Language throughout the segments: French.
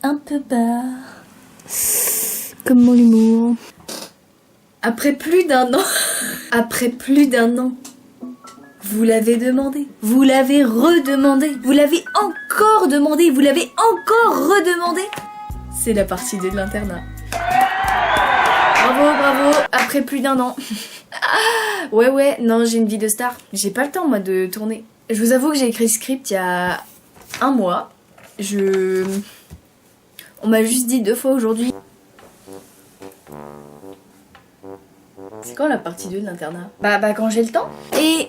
un peu bas. Comme mon humour. Après plus d'un an. Après plus d'un an. Vous l'avez demandé. Vous l'avez redemandé. Vous l'avez encore demandé. Vous l'avez encore redemandé. C'est la partie 2 de l'internat. Bravo, bravo. Après plus d'un an. Ouais, non, j'ai une vie de star. J'ai pas le temps, moi, de tourner. Je vous avoue que j'ai écrit ce script il y a un mois. On m'a juste dit 2 fois aujourd'hui. C'est quand la partie 2 de l'internat? Bah quand j'ai le temps. Et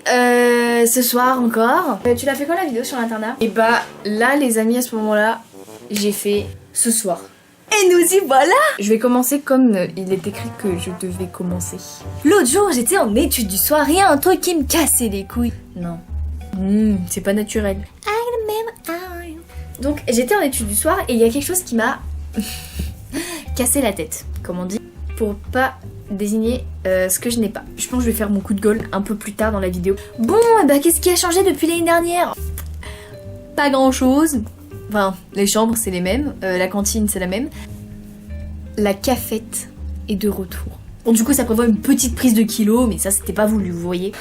ce soir encore. Tu l'as fait quand la vidéo sur l'internat? Et bah là les amis, à ce moment là, j'ai fait ce soir. Et nous y voilà. Je vais commencer comme il est écrit que je devais commencer. L'autre jour j'étais en études du soir, il y a un truc qui me cassait les couilles. Non. C'est pas naturel. Donc j'étais en études du soir et il y a quelque chose qui m'a cassé la tête, comme on dit, pour pas désigner ce que je n'ai pas. Je pense que je vais faire mon coup de gueule un peu plus tard dans la vidéo. Bon, bah qu'est-ce qui a changé depuis l'année dernière? Pas grand chose. Enfin, les chambres c'est les mêmes, la cantine c'est la même. La cafette est de retour. Bon, du coup ça prévoit une petite prise de kilos, mais ça c'était pas voulu, vous voyez.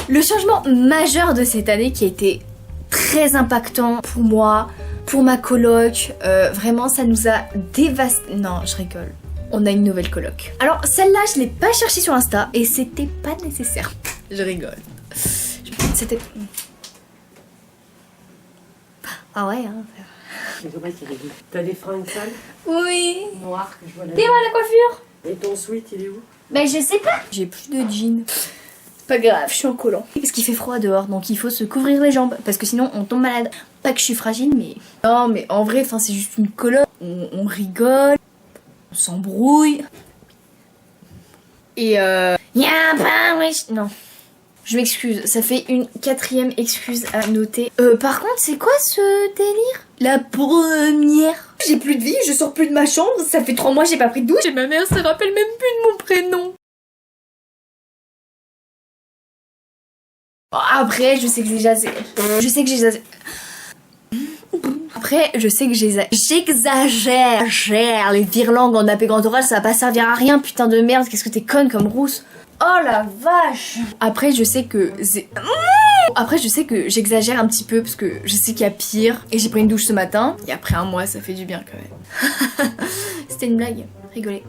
Le changement majeur de cette année qui a été très impactant pour moi, pour ma coloc, vraiment ça nous a dévasté. Non, je rigole. On a une nouvelle coloc. Alors celle-là je l'ai pas cherchée sur Insta et c'était pas nécessaire. Je rigole. C'était... Ah ouais hein. T'as des fringues sales? Oui. Noires que je vois là. T'es où à la coiffure? Et ton sweat il est où? Mais je sais pas. J'ai plus de jeans. Pas grave, je suis en collant. Parce qu'il fait froid dehors, donc il faut se couvrir les jambes. Parce que sinon on tombe malade. Pas que je suis fragile, mais... Non, mais en vrai, c'est juste une coloc. On rigole. On s'embrouille. Et Y'a pas, wesh. Non. Je m'excuse, ça fait une 4e excuse à noter. Par contre, c'est quoi ce délire? La première. J'ai plus de vie, je sors plus de ma chambre, ça fait 3 mois j'ai pas pris de douche. Et ma mère se rappelle même plus de mon prénom. Après, je sais que j'ai jasé. Après, je sais que j'exagère. Les virlangues en AP grand oral, ça va pas servir à rien, putain de merde. Qu'est-ce que t'es conne comme rousse. Oh la vache. Après, je sais que j'exagère un petit peu parce que je sais qu'il y a pire. Et j'ai pris une douche ce matin. Et après un mois, ça fait du bien quand même. C'était une blague. Rigolez.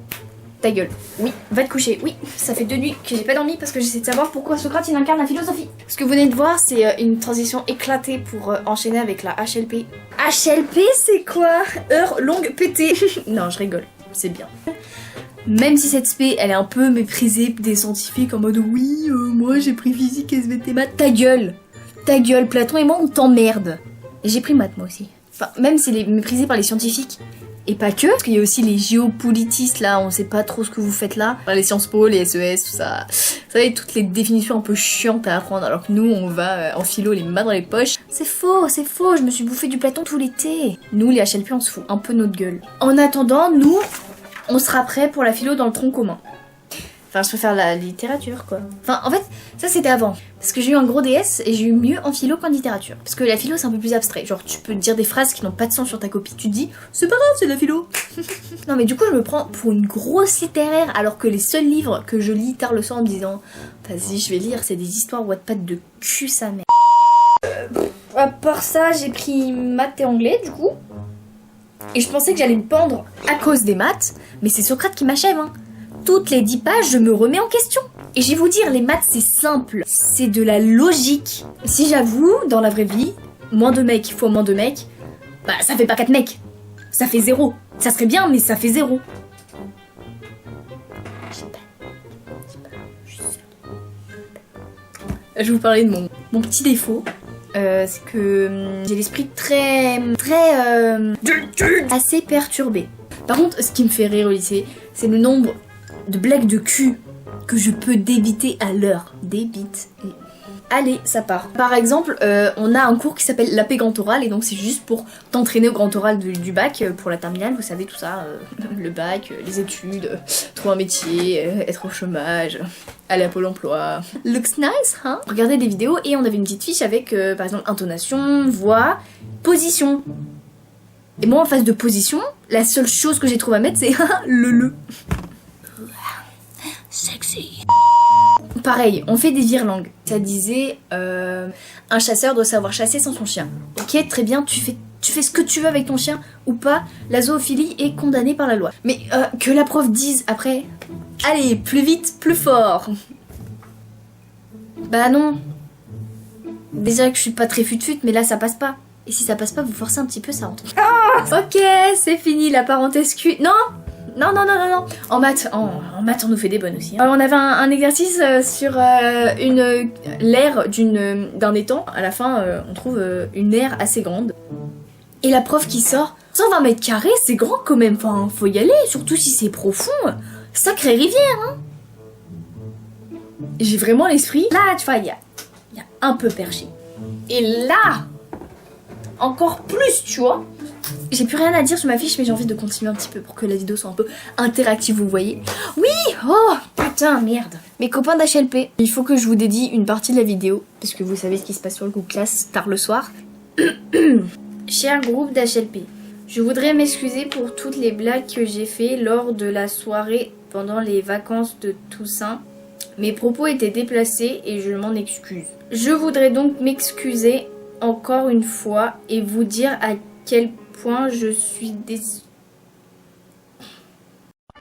Ta gueule. Oui, va te coucher. Oui, ça fait 2 nuits que j'ai pas dormi parce que j'essaie de savoir pourquoi Socrate il incarne la philosophie. Ce que vous venez de voir, c'est une transition éclatée pour enchaîner avec la HLP. HLP, c'est quoi? Heure longue pétée. Non, je rigole. C'est bien. Même si cette spé, elle est un peu méprisée des scientifiques en mode oui, moi j'ai pris physique, SVT, maths. Ta gueule, Platon et moi on t'emmerde. Et j'ai pris maths moi aussi. Enfin, même si elle est méprisée par les scientifiques. Et pas que, parce qu'il y a aussi les géopolitistes là, on sait pas trop ce que vous faites là. Les Sciences Po, les SES, tout ça. Vous savez, toutes les définitions un peu chiantes à apprendre, alors que nous on va en philo les mains dans les poches. C'est faux, je me suis bouffé du Platon tout l'été. Nous les HLP on se fout un peu notre gueule. En attendant, nous... on sera prêt pour la philo dans le tronc commun. Enfin, je préfère la littérature, quoi. Enfin, en fait, ça c'était avant. Parce que j'ai eu un gros DS et j'ai eu mieux en philo qu'en littérature. Parce que la philo, c'est un peu plus abstrait. Genre, tu peux dire des phrases qui n'ont pas de sens sur ta copie. Tu te dis, c'est pas grave, c'est de la philo. Non, mais du coup, je me prends pour une grosse littéraire, alors que les seuls livres que je lis tard le soir en me disant, vas-y, je vais lire, c'est des histoires Wattpad de cul, sa mère. À part ça, j'ai pris maths et anglais, du coup. Et je pensais que j'allais me pendre à cause des maths, mais c'est Socrate qui m'achève, hein. Toutes les 10 pages, je me remets en question. Et je vais vous dire, les maths, c'est simple. C'est de la logique. Si j'avoue, dans la vraie vie, moins de mecs fois moins de mecs, bah ça fait pas 4 mecs. Ça fait 0. Ça serait bien, mais ça fait 0. Je vais vous parler de mon petit défaut. C'est que j'ai l'esprit très assez perturbé. Par contre, ce qui me fait rire au lycée, c'est le nombre de blagues de cul que je peux débiter à l'heure. Débite. Allez, ça part. Par exemple, on a un cours qui s'appelle l'AP grand oral et donc c'est juste pour t'entraîner au grand oral du bac pour la terminale, vous savez tout ça, le bac, les études, trouver un métier, être au chômage, aller à Pôle emploi. Looks nice, hein? Regardez des vidéos et on avait une petite fiche avec par exemple intonation, voix, position. Et je me suis dit, c'est pas grave, c'est la philo. Non mais du coup je me prends pour une grosse littéraire alors que les seuls livres que je lis tard le soir en me disant, vas-y, je vais lire, c'est des histoires Wattpad de cul, sa mère. C'est faux, on Et moi en phase de position, la seule chose que j'ai trouvé à mettre c'est le. Sexy. Pareil, on fait des virelangues. Ça disait un chasseur doit savoir chasser sans son chien. Ok, très bien, tu fais ce que tu veux avec ton chien ou pas, la zoophilie est condamnée par la loi. Mais que la prof dise après, allez, plus vite, plus fort. Bah non. Déjà que je suis pas très fut-fut, mais là ça passe pas. Et si ça passe pas, vous forcez un petit peu, ça rentre. Ah, ok, c'est fini la parenthèse Q. Non. En maths, on nous fait des bonnes aussi. On avait un exercice sur l'aire d'un étang. À la fin, on trouve une aire assez grande. Et la prof qui sort, 120 mètres carrés, c'est grand quand même. Enfin, faut y aller, surtout si c'est profond. Sacrée rivière, hein. J'ai vraiment l'esprit. Là, tu vois, il y a un peu perché. Et là, encore plus, tu vois. J'ai plus rien à dire sur ma fiche, mais j'ai envie de continuer un petit peu pour que la vidéo soit un peu interactive, vous voyez. Oui. Oh, putain, merde. Mes copains d'HLP, il faut que je vous dédie une partie de la vidéo, parce que vous savez ce qui se passe sur le groupe classe tard le soir. Cher groupe d'HLP, je voudrais m'excuser pour toutes les blagues que j'ai fait lors de la soirée pendant les vacances de Toussaint. Mes propos étaient déplacés et je m'en excuse. Je voudrais donc m'excuser encore une fois et vous dire à quel point je suis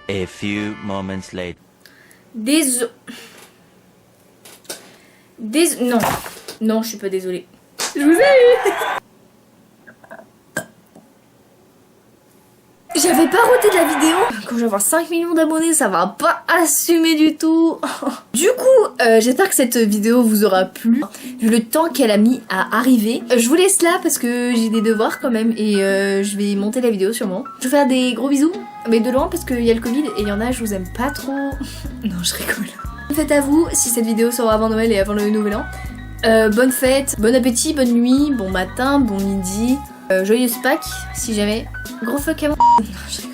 A few moments later. Non, je suis pas désolée. Je vous ai eu. J'avais pas roté de la vidéo. Quand je vais avoir 5 millions d'abonnés, ça va pas assumer du tout. Du coup, j'espère que cette vidéo vous aura plu. Vu le temps qu'elle a mis à arriver. Je vous laisse là parce que j'ai des devoirs quand même. Et je vais monter la vidéo sûrement. Je vais faire des gros bisous. Mais de loin parce qu'il y a le Covid et il y en a, je vous aime pas trop. Non, je rigole. Bonne fête à vous si cette vidéo sort avant Noël et avant le Nouvel An. Bonne fête, bon appétit, bonne nuit, bon matin, bon midi. Joyeuse Pâques, si jamais. Gros fuck à moi. Non, je rigole.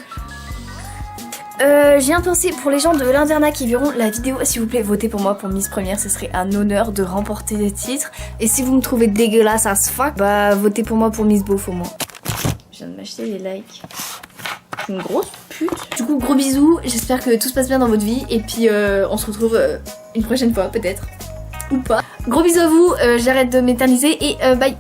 J'ai un pensé pour les gens de l'internat qui verront la vidéo. S'il vous plaît, votez pour moi pour Miss Première. Ce serait un honneur de remporter le titre. Et si vous me trouvez dégueulasse as fuck, bah votez pour moi pour Miss Beauf au moins. Je viens de m'acheter les likes. Je suis une grosse pute. Du coup, gros bisous. J'espère que tout se passe bien dans votre vie. Et puis, on se retrouve une prochaine fois, peut-être. Ou pas. Gros bisous à vous. J'arrête de m'éterniser et bye.